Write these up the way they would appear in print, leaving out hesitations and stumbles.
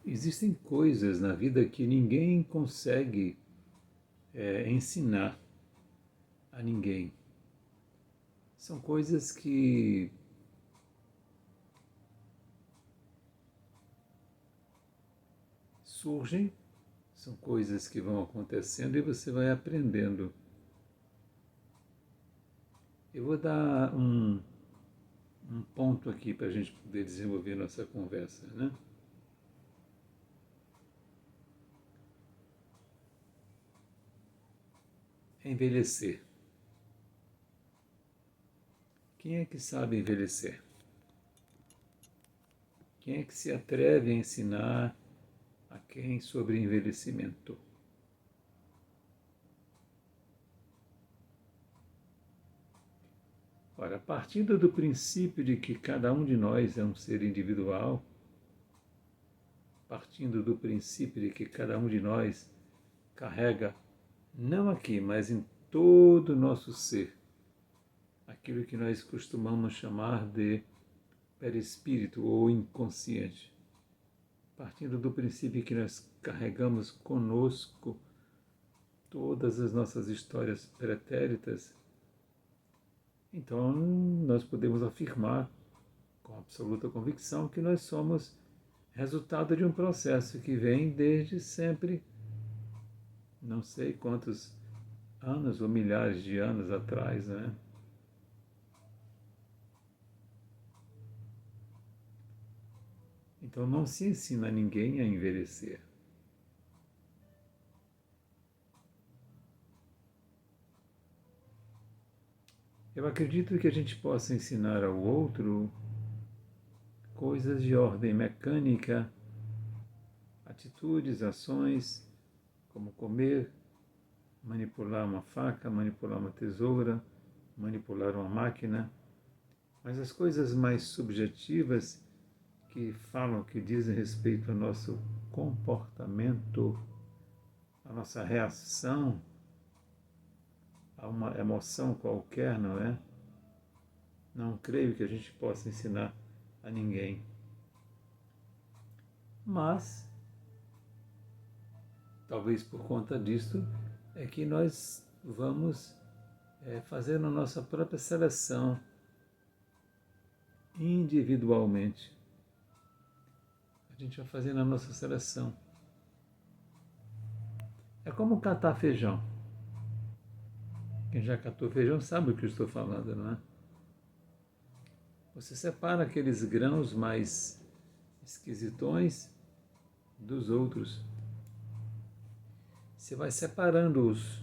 Existem coisas na vida que ninguém consegue ensinar a ninguém. São coisas que surgem, são coisas que vão acontecendo e você vai aprendendo. Eu vou dar um ponto aqui para a gente poder desenvolver nossa conversa, né? Envelhecer. Quem é que sabe envelhecer? Quem é que se atreve a ensinar a quem sobre envelhecimento? Ora, partindo do princípio de que cada um de nós é um ser individual, partindo do princípio de que cada um de nós carrega, não aqui, mas em todo o nosso ser, aquilo que nós costumamos chamar de perispírito ou inconsciente. Partindo do princípio que nós carregamos conosco todas as nossas histórias pretéritas, então nós podemos afirmar com absoluta convicção que nós somos resultado de um processo que vem desde sempre, não sei quantos anos ou milhares de anos atrás, né? Então não se ensina a ninguém a envelhecer. Eu acredito que a gente possa ensinar ao outro coisas de ordem mecânica, atitudes, ações, como comer, manipular uma faca, manipular uma tesoura, manipular uma máquina. Mas as coisas mais subjetivas que falam, que dizem respeito ao nosso comportamento, à nossa reação a uma emoção qualquer, não é? Não creio que a gente possa ensinar a ninguém. Mas, talvez por conta disso, é que nós vamos fazendo a nossa própria seleção individualmente. A gente vai fazendo a nossa seleção. É como catar feijão. Quem já catou feijão sabe o que eu estou falando, não é? Você separa aqueles grãos mais esquisitões dos outros. Você vai separando-os.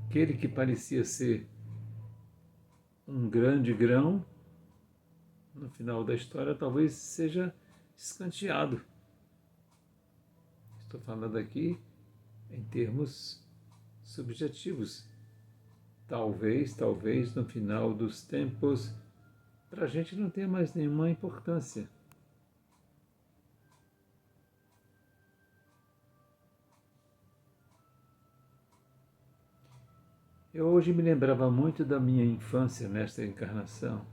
Aquele que parecia ser um grande grão, no final da história talvez seja escanteado. Estou falando aqui em termos subjetivos. Talvez no final dos tempos, para a gente não tenha mais nenhuma importância. Eu hoje me lembrava muito da minha infância nesta encarnação.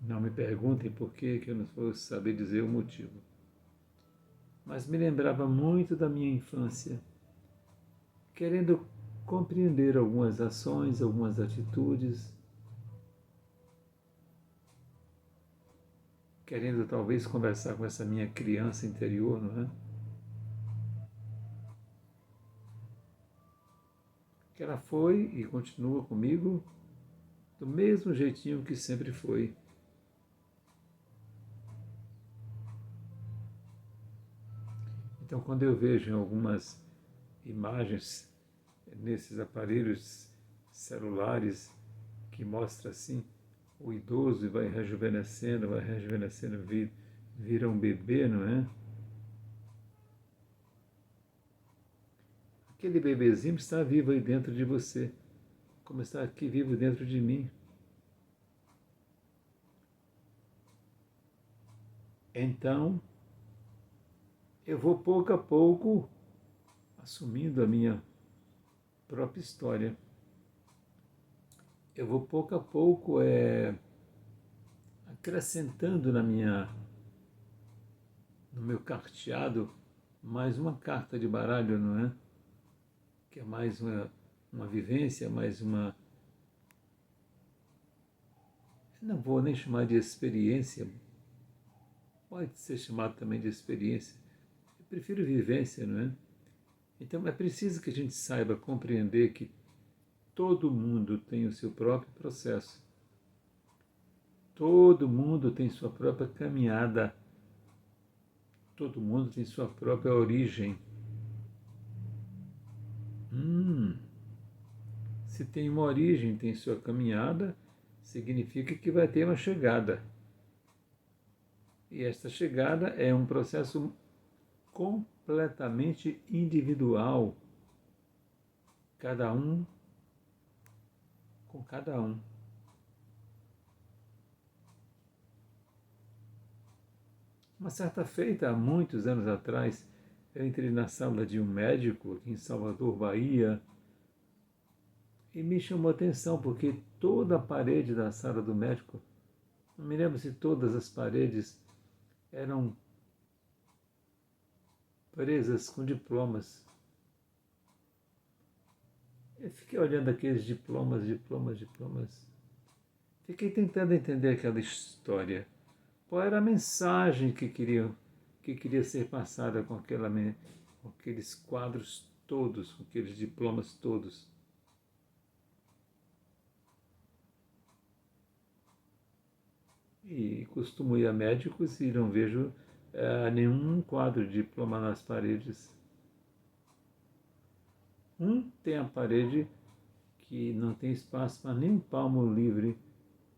Não me perguntem por que eu não vou saber dizer o motivo. Mas me lembrava muito da minha infância, querendo compreender algumas ações, algumas atitudes, querendo talvez conversar com essa minha criança interior, não é? Que ela foi e continua comigo do mesmo jeitinho que sempre foi. Então, quando eu vejo em algumas imagens nesses aparelhos celulares que mostra assim o idoso e vai rejuvenescendo, vira um bebê, não é? Aquele bebezinho está vivo aí dentro de você, como está aqui vivo dentro de mim. Então, eu vou pouco a pouco assumindo a minha própria história. eu vou pouco a pouco acrescentando no meu carteado mais uma carta de baralho, não é? Que é mais uma vivência, mais uma. Não vou nem chamar de experiência, pode ser chamado também de experiência. Eu prefiro vivência, não é? Então é preciso que a gente saiba compreender que todo mundo tem o seu próprio processo. Todo mundo tem sua própria caminhada. Todo mundo tem sua própria origem. Se tem uma origem, tem sua caminhada, significa que vai ter uma chegada. E esta chegada é um processo completamente individual, cada um com cada um. Uma certa feita, há muitos anos atrás, eu entrei na sala de um médico aqui em Salvador, Bahia, e me chamou a atenção porque toda a parede da sala do médico, não me lembro se todas as paredes eram presas com diplomas. Eu fiquei olhando aqueles diplomas. Fiquei tentando entender aquela história. Qual era a mensagem que queria ser passada com com aqueles quadros todos, com aqueles diplomas todos? E costumo ir a médicos e não vejo nenhum quadro de diploma nas paredes. Tem a parede que não tem espaço para nem um palmo livre.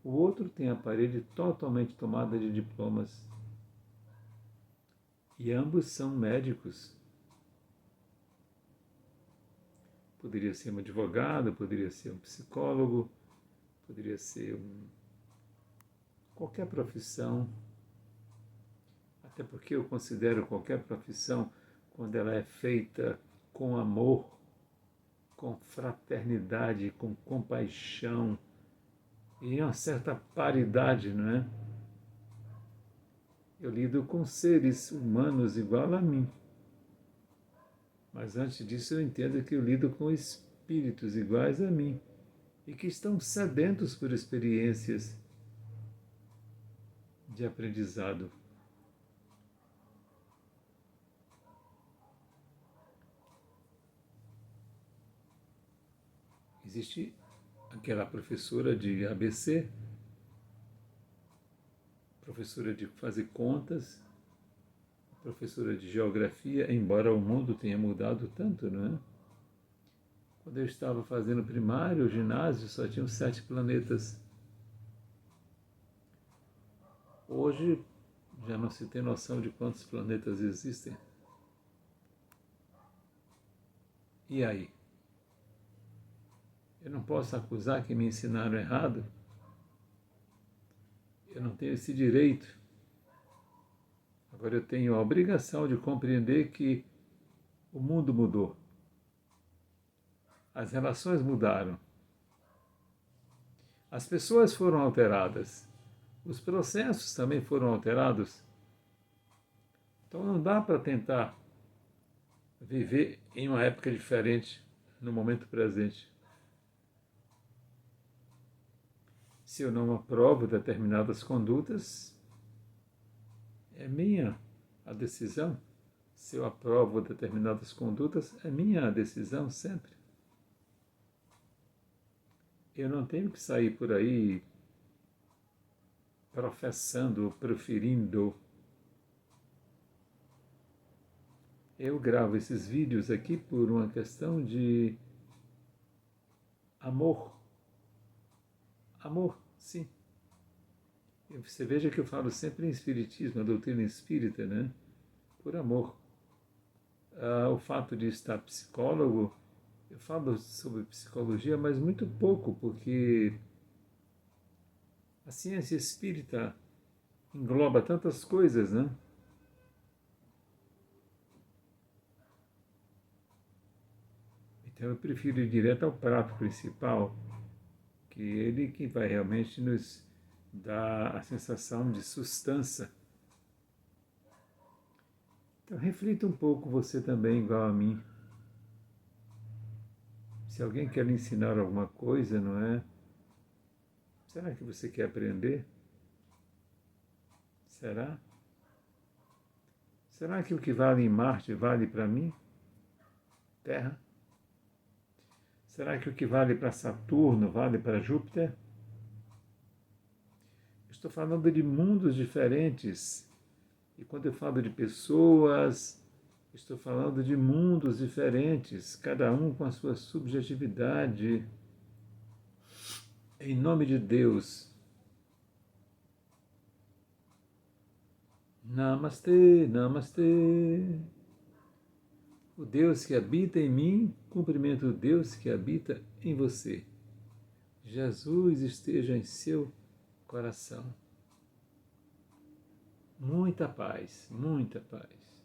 O outro tem a parede totalmente tomada de diplomas. E ambos são médicos. Poderia ser um advogado, poderia ser um psicólogo, poderia ser qualquer profissão. Até porque eu considero qualquer profissão, quando ela é feita com amor, com fraternidade, com compaixão e uma certa paridade, não é? Eu lido com seres humanos igual a mim. Mas antes disso eu entendo que eu lido com espíritos iguais a mim e que estão sedentos por experiências de aprendizado. Existe aquela professora de ABC, professora de fazer contas, professora de geografia, embora o mundo tenha mudado tanto, não é? Quando eu estava fazendo primário, o ginásio, só tinham 7 planetas. Hoje já não se tem noção de quantos planetas existem. E aí? Eu não posso acusar que me ensinaram errado. Eu não tenho esse direito. Agora eu tenho a obrigação de compreender que o mundo mudou. As relações mudaram. As pessoas foram alteradas. Os processos também foram alterados. Então não dá para tentar viver em uma época diferente no momento presente. Se eu não aprovo determinadas condutas, é minha a decisão. Se eu aprovo determinadas condutas, é minha a decisão sempre. Eu não tenho que sair por aí professando, proferindo. Eu gravo esses vídeos aqui por uma questão de amor. Amor, sim. Você veja que eu falo sempre em espiritismo, a doutrina espírita, né? Por amor. O fato de estar psicólogo, eu falo sobre psicologia, mas muito pouco, porque a ciência espírita engloba tantas coisas, né? Então eu prefiro ir direto ao prato principal, que que Ele que vai realmente nos dar a sensação de sustância. Então reflita um pouco você também, igual a mim. Se alguém quer lhe ensinar alguma coisa, não é? Será que você quer aprender? Será? Será que o que vale em Marte vale para mim? Terra? Será que o que vale para Saturno vale para Júpiter? Estou falando de mundos diferentes. E quando eu falo de pessoas, estou falando de mundos diferentes, cada um com a sua subjetividade. Em nome de Deus. Namastê, namastê. O Deus que habita em mim, cumprimento o Deus que habita em você. Jesus esteja em seu coração. Muita paz, muita paz.